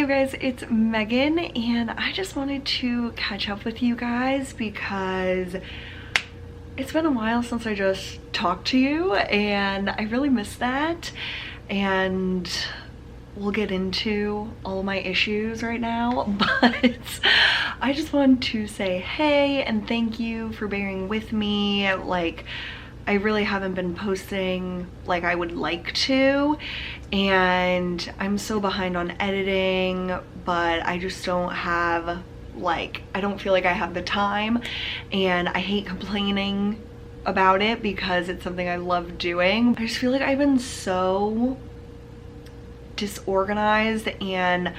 you guys, it's Megan, and I just wanted to catch up with you guys because it's been a while since I just talked to you and I really miss that. And we'll get into all of my issues right now, but I just wanted to say hey and thank you for bearing with me. Like, I really haven't been posting like I would like to, and I'm so behind on editing, but I just don't have, like, I don't feel like I have the time, and I hate complaining about it because it's something I love doing. I just feel like I've been so disorganized and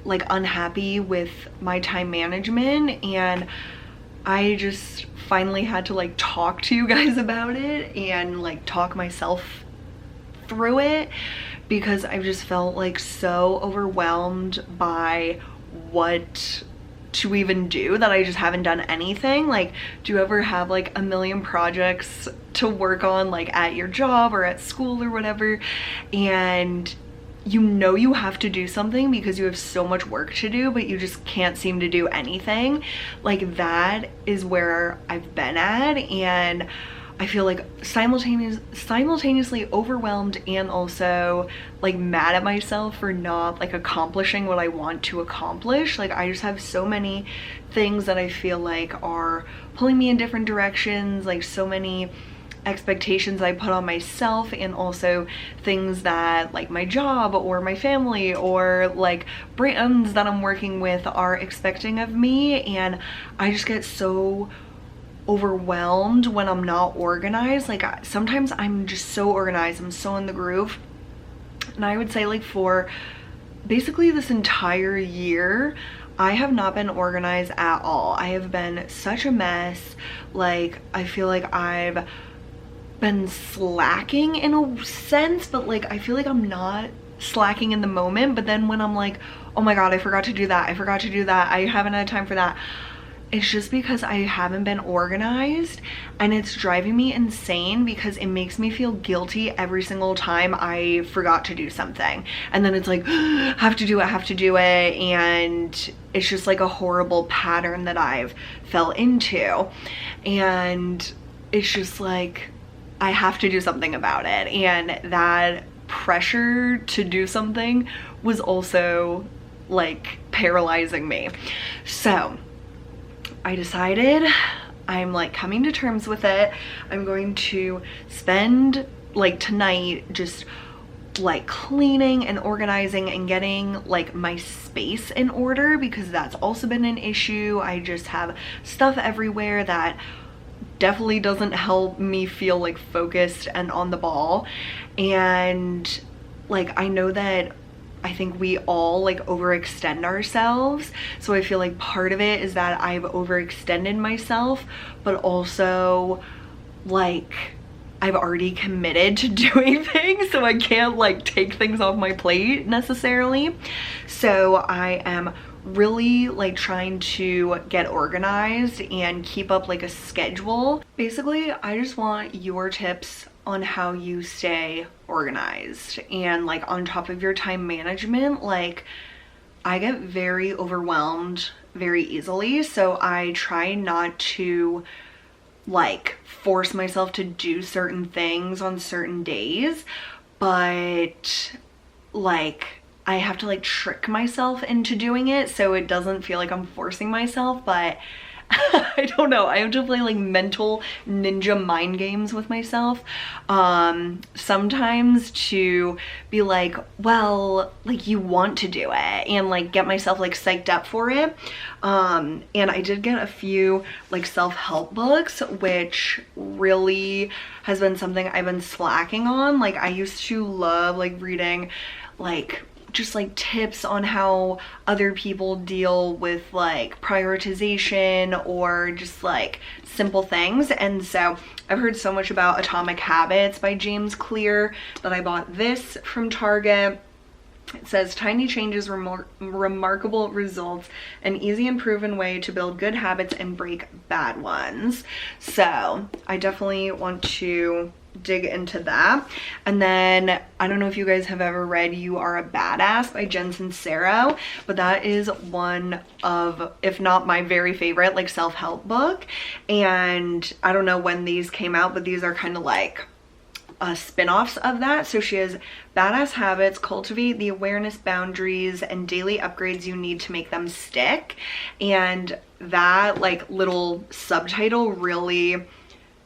like unhappy with my time management, and I just finally had to like talk to you guys about it and like talk myself through it, because I've just felt like so overwhelmed by what to even do that I just haven't done anything. Like, do you ever have like a million projects to work on, like at your job or at school or whatever, and you know you have to do something because you have so much work to do, but you just can't seem to do anything? Like, that is where I've been at, and I feel like simultaneously overwhelmed and also like mad at myself for not like accomplishing what I want to accomplish. Like, I just have so many things that I feel like are pulling me in different directions, like so many expectations I put on myself, and also things that like my job or my family or like brands that I'm working with are expecting of me, and I just get so overwhelmed when I'm not organized. Like, sometimes I'm just so organized, I'm so in the groove, and I would say like for basically this entire year I have not been organized at all. I have been such a mess. Like, I feel like I've been slacking in a sense, but like I feel like I'm not slacking in the moment, but then when I'm like, oh my god, I forgot to do that, I haven't had time for that, it's just because I haven't been organized, and it's driving me insane because it makes me feel guilty every single time I forgot to do something, and then it's like have to do it, and it's just like a horrible pattern that I've fell into, and it's just like I have to do something about it, and that pressure to do something was also like paralyzing me. So I decided I'm like coming to terms with it. I'm going to spend like tonight just like cleaning and organizing and getting like my space in order, because that's also been an issue. I just have stuff everywhere that definitely doesn't help me feel like focused and on the ball. And like, I know that I think we all like overextend ourselves, so I feel like part of it is that I've overextended myself, but also like I've already committed to doing things, so I can't like take things off my plate necessarily. So I am really like trying to get organized and keep up like a schedule. Basically, I just want your tips on how you stay organized and like on top of your time management. Like, I get very overwhelmed very easily, so I try not to like force myself to do certain things on certain days, but like I have to like trick myself into doing it so it doesn't feel like I'm forcing myself. But I don't know, I have to play like mental ninja mind games with myself sometimes to be like, well, like you want to do it, and like get myself like psyched up for it. And I did get a few like self-help books, which really has been something I've been slacking on. Like, I used to love like reading like just like tips on how other people deal with like prioritization or just like simple things. And so I've heard so much about Atomic Habits by James Clear that I bought this from Target. It says tiny changes, remarkable results, an easy and proven way to build good habits and break bad ones. So I definitely want to dig into that. And then I don't know if you guys have ever read You Are a Badass by Jen Sincero, but that is one of, if not my very favorite, like self-help book. And I don't know when these came out, but these are kind of like spin-offs of that. So she has Badass Habits, Cultivate the Awareness, Boundaries, and Daily Upgrades You Need to Make Them Stick. And that like little subtitle really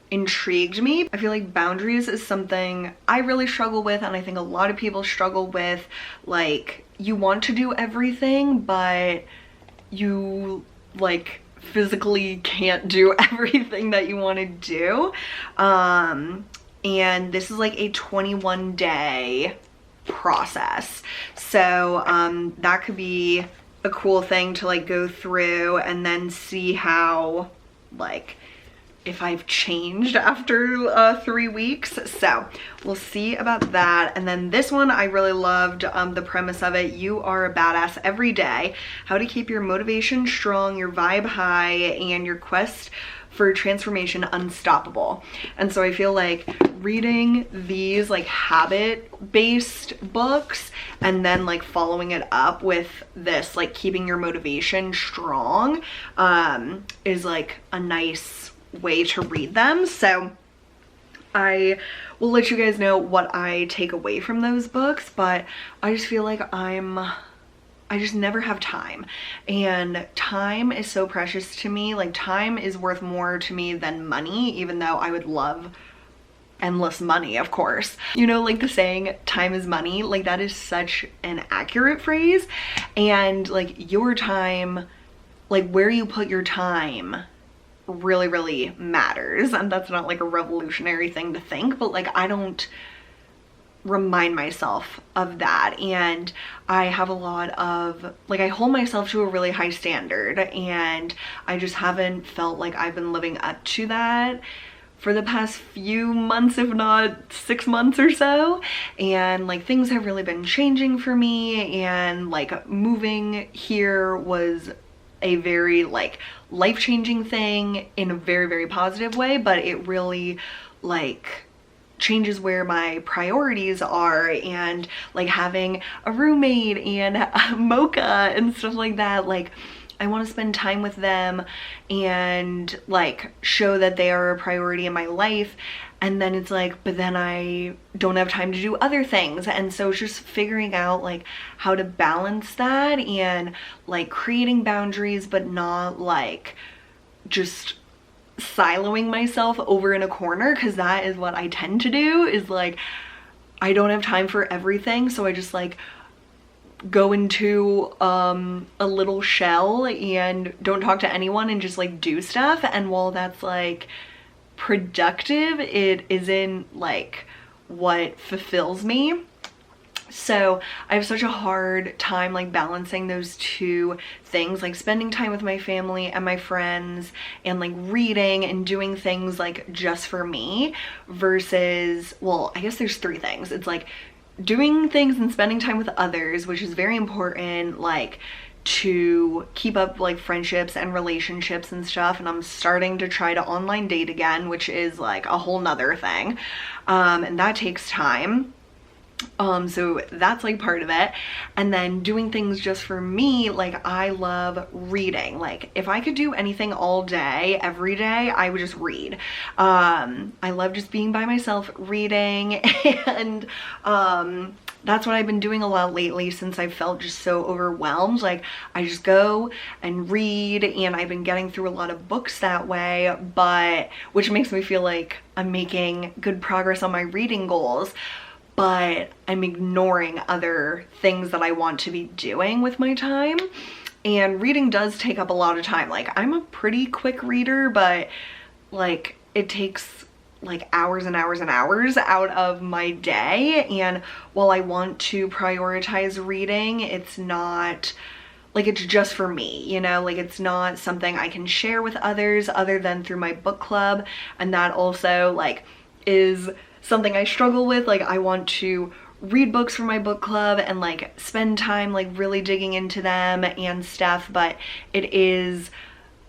intrigued me. I feel like boundaries is something I really struggle with, and I think a lot of people struggle with. Like, you want to do everything, but you like physically can't do everything that you want to do. And this is like a 21-day process. So that could be a cool thing to like go through and then see how, like, if I've changed after 3 weeks. So we'll see about that. And then this one, I really loved the premise of it. You are a badass every day. How to keep your motivation strong, your vibe high, and your quest for transformation unstoppable. And so I feel like reading these like habit-based books and then like following it up with this like keeping your motivation strong is like a nice way to read them. So I will let you guys know what I take away from those books, but I just feel like I just never have time, and time is so precious to me. Like, time is worth more to me than money, even though I would love endless money, of course. You know, like the saying, time is money, like that is such an accurate phrase. And like your time, like where you put your time really, really matters. And that's not like a revolutionary thing to think, but like I don't remind myself of that. And I have a lot of, like, I hold myself to a really high standard, and I just haven't felt like I've been living up to that for the past few months, if not 6 months or so. And like things have really been changing for me, and like moving here was a very like life-changing thing in a very, very positive way, but it really like changes where my priorities are. And like having a roommate and a mocha and stuff like that, like I want to spend time with them and like show that they are a priority in my life. And then it's like, but then I don't have time to do other things. And so it's just figuring out like how to balance that and like creating boundaries, but not like just siloing myself over in a corner, because that is what I tend to do, is like I don't have time for everything. So I just like go into a little shell and don't talk to anyone and just like do stuff. And while that's like productive, it isn't like what fulfills me. So I have such a hard time like balancing those two things, like spending time with my family and my friends and like reading and doing things like just for me versus, well, I guess there's 3 things. It's like doing things and spending time with others, which is very important, like to keep up like friendships and relationships and stuff. And I'm starting to try to online date again, which is like a whole nother thing. And that takes time. So that's like part of it. And then doing things just for me, like I love reading. Like if I could do anything all day, every day, I would just read. I love just being by myself reading, and that's what I've been doing a lot lately since I felt just so overwhelmed. Like I just go and read, and I've been getting through a lot of books that way, but which makes me feel like I'm making good progress on my reading goals. But I'm ignoring other things that I want to be doing with my time. And reading does take up a lot of time. Like I'm a pretty quick reader, but like it takes like hours and hours and hours out of my day. And while I want to prioritize reading, it's not like it's just for me, you know, like it's not something I can share with others other than through my book club. And that also like is something I struggle with. Like I want to read books for my book club and like spend time like really digging into them and stuff, but it is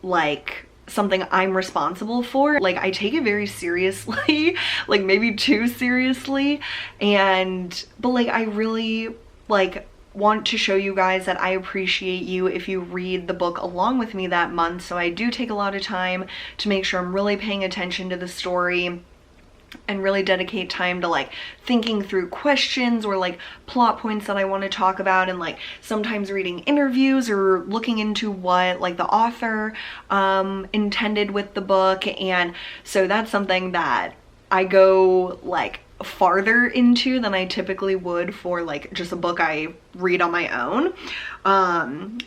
like something I'm responsible for. Like, I take it very seriously, like maybe too seriously. But like, I really like want to show you guys that I appreciate you if you read the book along with me that month. So I do take a lot of time to make sure I'm really paying attention to the story and really dedicate time to like thinking through questions or like plot points that I want to talk about, and like sometimes reading interviews or looking into what like the author intended with the book. And so that's something that I go like farther into than I typically would for like just a book I read on my own.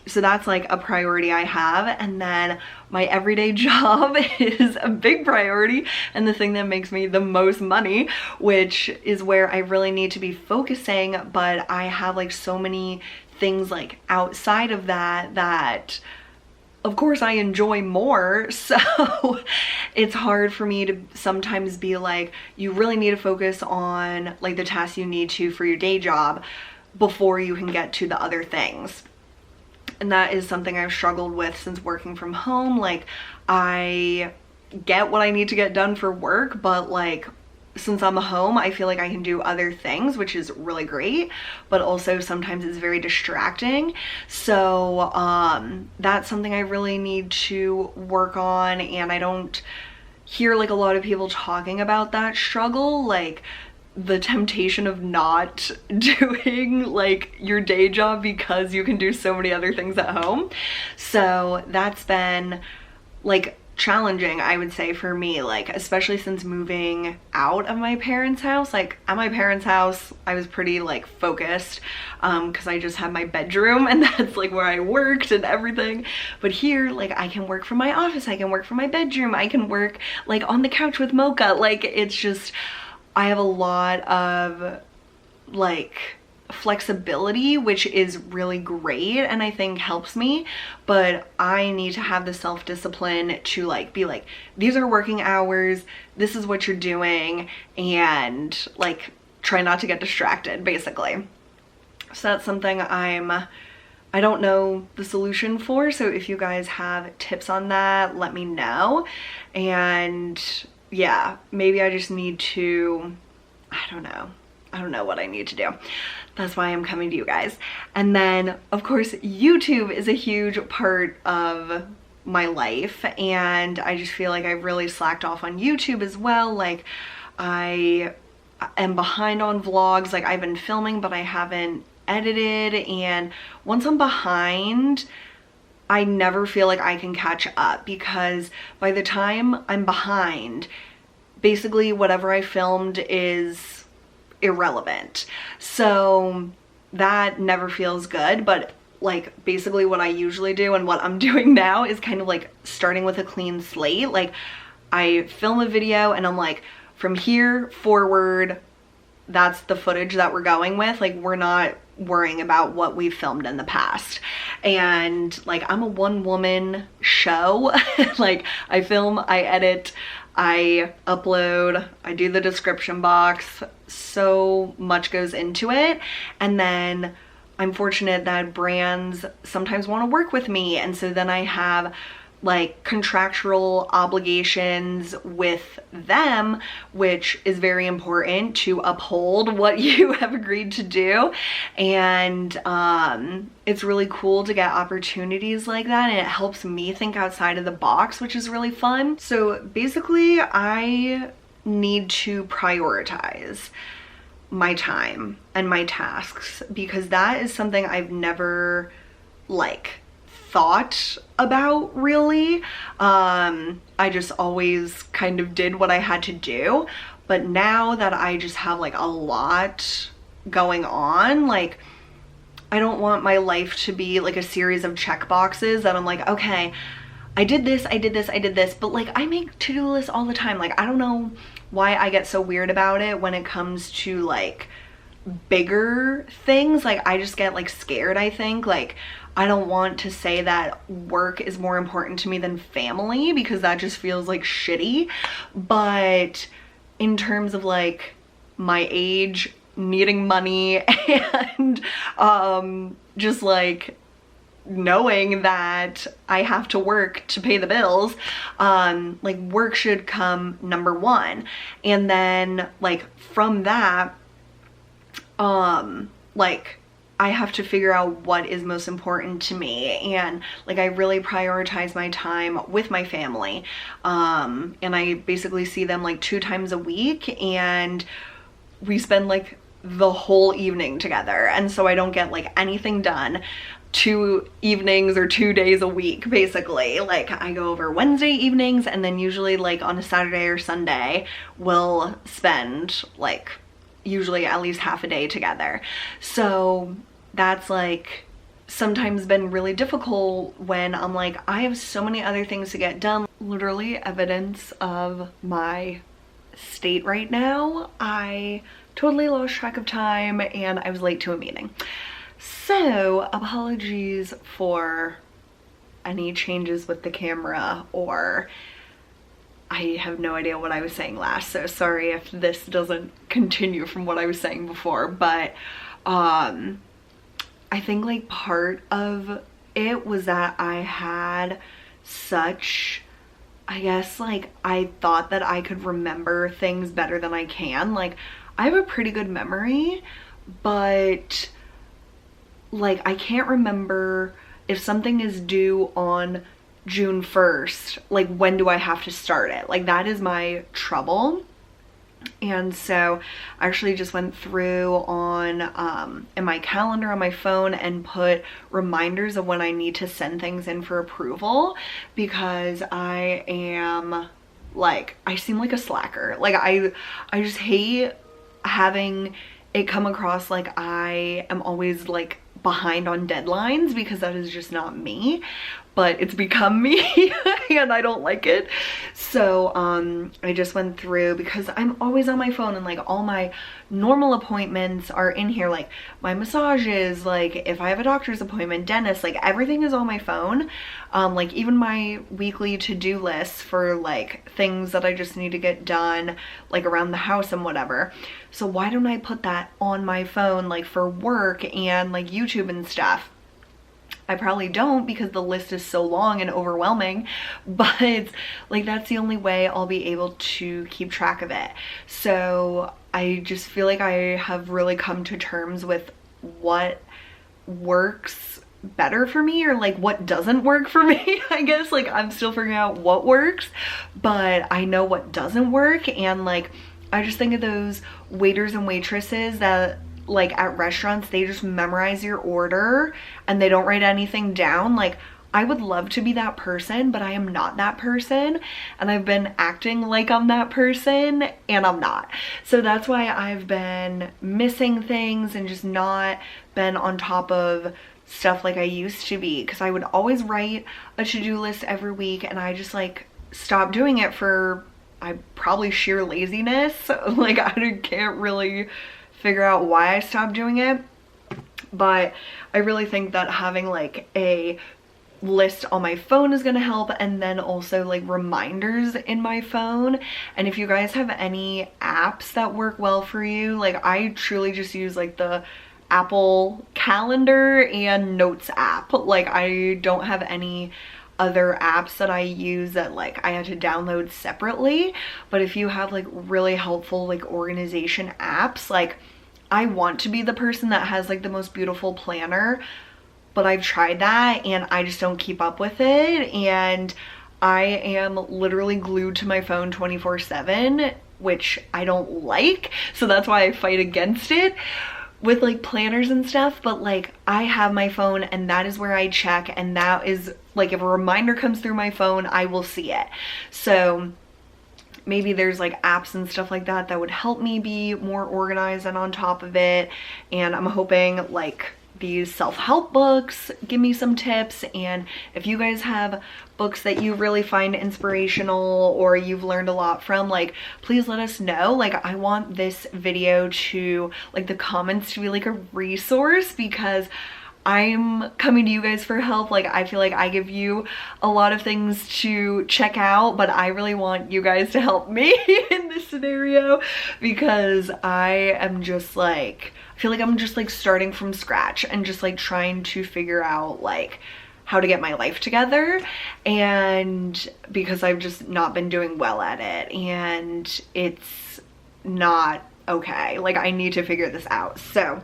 So that's like a priority I have. And then my everyday job is a big priority and the thing that makes me the most money, which is where I really need to be focusing. But I have like so many things like outside of that of course I enjoy more, so it's hard for me to sometimes be like, you really need to focus on like the tasks you need to for your day job before you can get to the other things. And that is something I've struggled with since working from home. Like, I get what I need to get done for work, but like, since I'm home, I feel like I can do other things, which is really great, but also sometimes it's very distracting. So that's something I really need to work on, and I don't hear like a lot of people talking about that struggle, like the temptation of not doing like your day job because you can do so many other things at home. So that's been like challenging, I would say, for me, like especially since moving out of my parents' house. Like at my parents' house I was pretty like focused because I just had my bedroom and that's like where I worked and everything. But here, like, I can work from my office, I can work from my bedroom, I can work like on the couch with Mocha. Like, it's just, I have a lot of like flexibility, which is really great and I think helps me, but I need to have the self-discipline to like be like, these are working hours, this is what you're doing, and like try not to get distracted, basically. So that's something I don't know the solution for, so if you guys have tips on that, let me know. And yeah, maybe I just need to, I don't know what I need to do. That's why I'm coming to you guys. And then of course YouTube is a huge part of my life, and I just feel like I've really slacked off on YouTube as well. Like, I am behind on vlogs. Like, I've been filming but I haven't edited, and once I'm behind, I never feel like I can catch up, because by the time I'm behind, basically whatever I filmed is irrelevant. So that never feels good. But like, basically what I usually do and what I'm doing now is kind of like starting with a clean slate. Like, I film a video and I'm like, from here forward, that's the footage that we're going with. Like, we're not worrying about what we've filmed in the past. And like, I'm a one-woman show. Like, I film, I edit, I upload, I do the description box. So much goes into it. And then I'm fortunate that brands sometimes want to work with me, and so then I have like contractual obligations with them, which is very important to uphold what you have agreed to do. And it's really cool to get opportunities like that, and it helps me think outside of the box, which is really fun. So basically, I need to prioritize my time and my tasks, because that is something I've never like thought about really. I just always kind of did what I had to do, but now that I just have like a lot going on, like, I don't want my life to be like a series of check boxes that I'm like, okay, I did this, I did this, I did this. But like, I make to-do lists all the time. Like, I don't know why I get so weird about it when it comes to like bigger things. Like, I just get like scared, I think. Like, I don't want to say that work is more important to me than family, because that just feels like shitty. But in terms of like my age, needing money, and just like knowing that I have to work to pay the bills, like work should come number one. And then like from that, like I have to figure out what is most important to me, and like I really prioritize my time with my family, and I basically see them like 2 times a week, and we spend like the whole evening together, and so I don't get like anything done 2 evenings or 2 days a week basically. Like I go over Wednesday evenings, and then usually like on a Saturday or Sunday we'll spend like usually at least half a day together. So that's like sometimes been really difficult when I'm like, I have so many other things to get done. Literally evidence of my state right now. I totally lost track of time and I was late to a meeting. So apologies for any changes with the camera, or I have no idea what I was saying last, so sorry if this doesn't continue from what I was saying before. But I think like part of it was that I had such, I guess like I thought that I could remember things better than I can. Like I have a pretty good memory, but like I can't remember if something is due on June 1st, like when do I have to start it? Like that is my trouble. And so I actually just went through on in my calendar on my phone and put reminders of when I need to send things in for approval, because I am like, I seem like a slacker. Like I just hate having it come across like I am always like behind on deadlines, because that is just not me, but it's become me and I don't like it. So I just went through, because I'm always on my phone, and like all my normal appointments are in here, like my massages, like if I have a doctor's appointment, dentist, like everything is on my phone. Like even my weekly to-do lists for like things that I just need to get done like around the house and whatever. So why don't I put that on my phone like for work and like YouTube and stuff? I probably don't, because the list is so long and overwhelming, but like that's the only way I'll be able to keep track of it. So I just feel like I have really come to terms with what works better for me, or like what doesn't work for me. I guess like I'm still figuring out what works, but I know what doesn't work. And like I just think of those waiters and waitresses that like at restaurants, they just memorize your order and they don't write anything down. Like I would love to be that person, but I am not that person, and I've been acting like I'm that person and I'm not. So that's why I've been missing things and just not been on top of stuff like I used to be, because I would always write a to-do list every week, and I just like stopped doing it for probably sheer laziness. Like I can't really figure out why I stopped doing it, but I really think that having like a list on my phone is gonna help, and then also like reminders in my phone. And if you guys have any apps that work well for you, like I truly just use like the Apple Calendar and Notes app. Like I don't have any other apps that I use that like I had to download separately. But if you have like really helpful like organization apps, like I want to be the person that has like the most beautiful planner, but I've tried that and I just don't keep up with it, and I am literally glued to my phone 24/7, which I don't like. So that's why I fight against it with like planners and stuff. But like I have my phone, and that is where I check, and that is like if a reminder comes through my phone, I will see it. So maybe there's like apps and stuff like that that would help me be more organized and on top of it. And I'm hoping like these self-help books give me some tips. And if you guys have books that you really find inspirational or you've learned a lot from, like please let us know. Like I want this video to like the comments to be like a resource, because I'm coming to you guys for help. Like I feel like I give you a lot of things to check out, but I really want you guys to help me in this scenario, because I am just like, I feel like I'm just like starting from scratch and just like trying to figure out like how to get my life together, and because I've just not been doing well at it, and it's not okay. Like I need to figure this out. So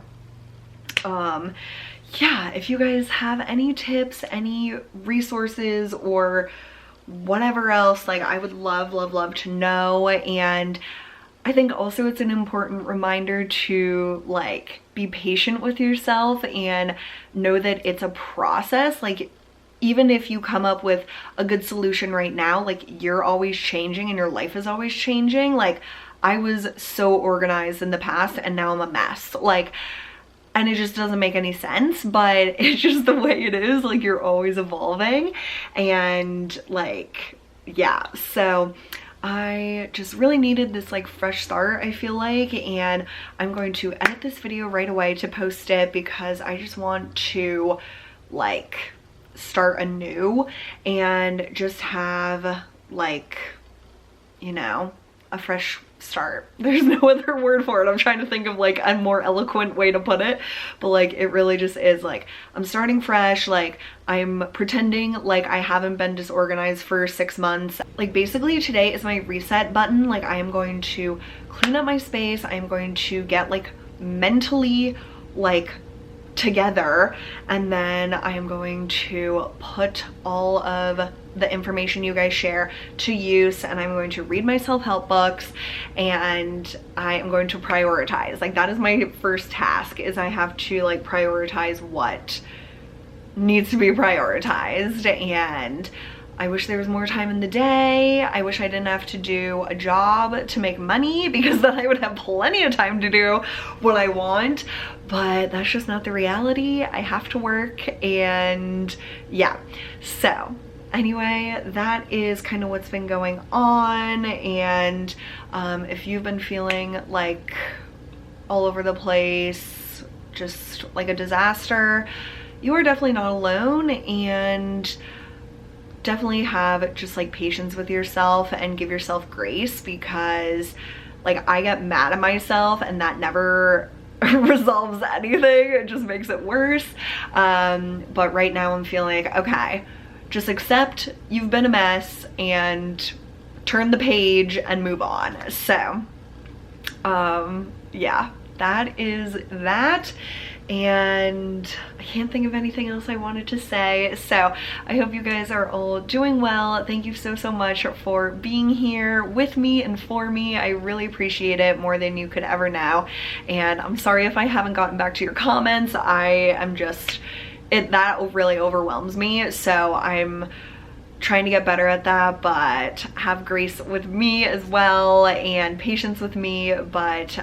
yeah, if you guys have any tips, any resources, or whatever else, like I would love to know. And I think also it's an important reminder to like be patient with yourself and know that it's a process. Like even if you come up with a good solution right now, like you're always changing and your life is always changing. Like I was so organized in the past and now I'm a mess. Like, and it just doesn't make any sense, but it's just the way it is. Like you're always evolving, and like, yeah. So I just really needed this like fresh start, I feel like, and I'm going to edit this video right away to post it because I just want to like start anew and just have like, you know, a fresh start. There's no other word for it. I'm trying to think of like a more eloquent way to put it, but like it really just is like I'm starting fresh. Like I'm pretending like I haven't been disorganized for 6 months. Like basically today is my reset button. Like I am going to clean up my space. I am going to get like mentally like together, and then I am going to put all of the information you guys share to use, and I'm going to read my self-help books, and I am going to prioritize. Like that is my first task, is I have to like prioritize what needs to be prioritized. And I wish there was more time in the day. I wish I didn't have to do a job to make money, because then I would have plenty of time to do what I want, but that's just not the reality. I have to work, and yeah. So anyway, that is kind of what's been going on. And if you've been feeling like all over the place, just like a disaster, you are definitely not alone, and definitely have just like patience with yourself and give yourself grace, because like I get mad at myself and that never resolves anything. It just makes it worse. But right now I'm feeling like, okay, just accept you've been a mess and turn the page and move on. So yeah, that is that. And I can't think of anything else I wanted to say. So I hope you guys are all doing well. Thank you so much for being here with me and for me. I really appreciate it more than you could ever know. And I'm sorry if I haven't gotten back to your comments. I am just, that really overwhelms me. So I'm trying to get better at that, but have grace with me as well and patience with me. But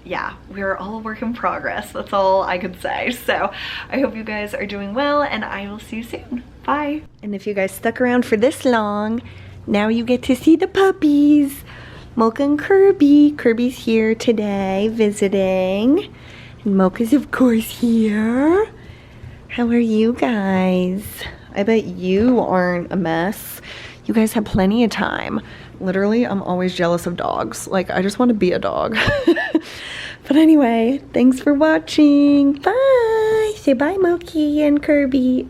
yeah, we're all a work in progress. That's all I could say. So I hope you guys are doing well, and I will see you soon. Bye. And if you guys stuck around for this long, now you get to see the puppies. Mocha and Kirby. Kirby's here today visiting, and Mocha's of course here. How are you guys? I bet you aren't a mess. You guys have plenty of time. Literally, I'm always jealous of dogs. Like, I just want to be a dog. But anyway, thanks for watching. Bye. Say bye, Moki and Kirby.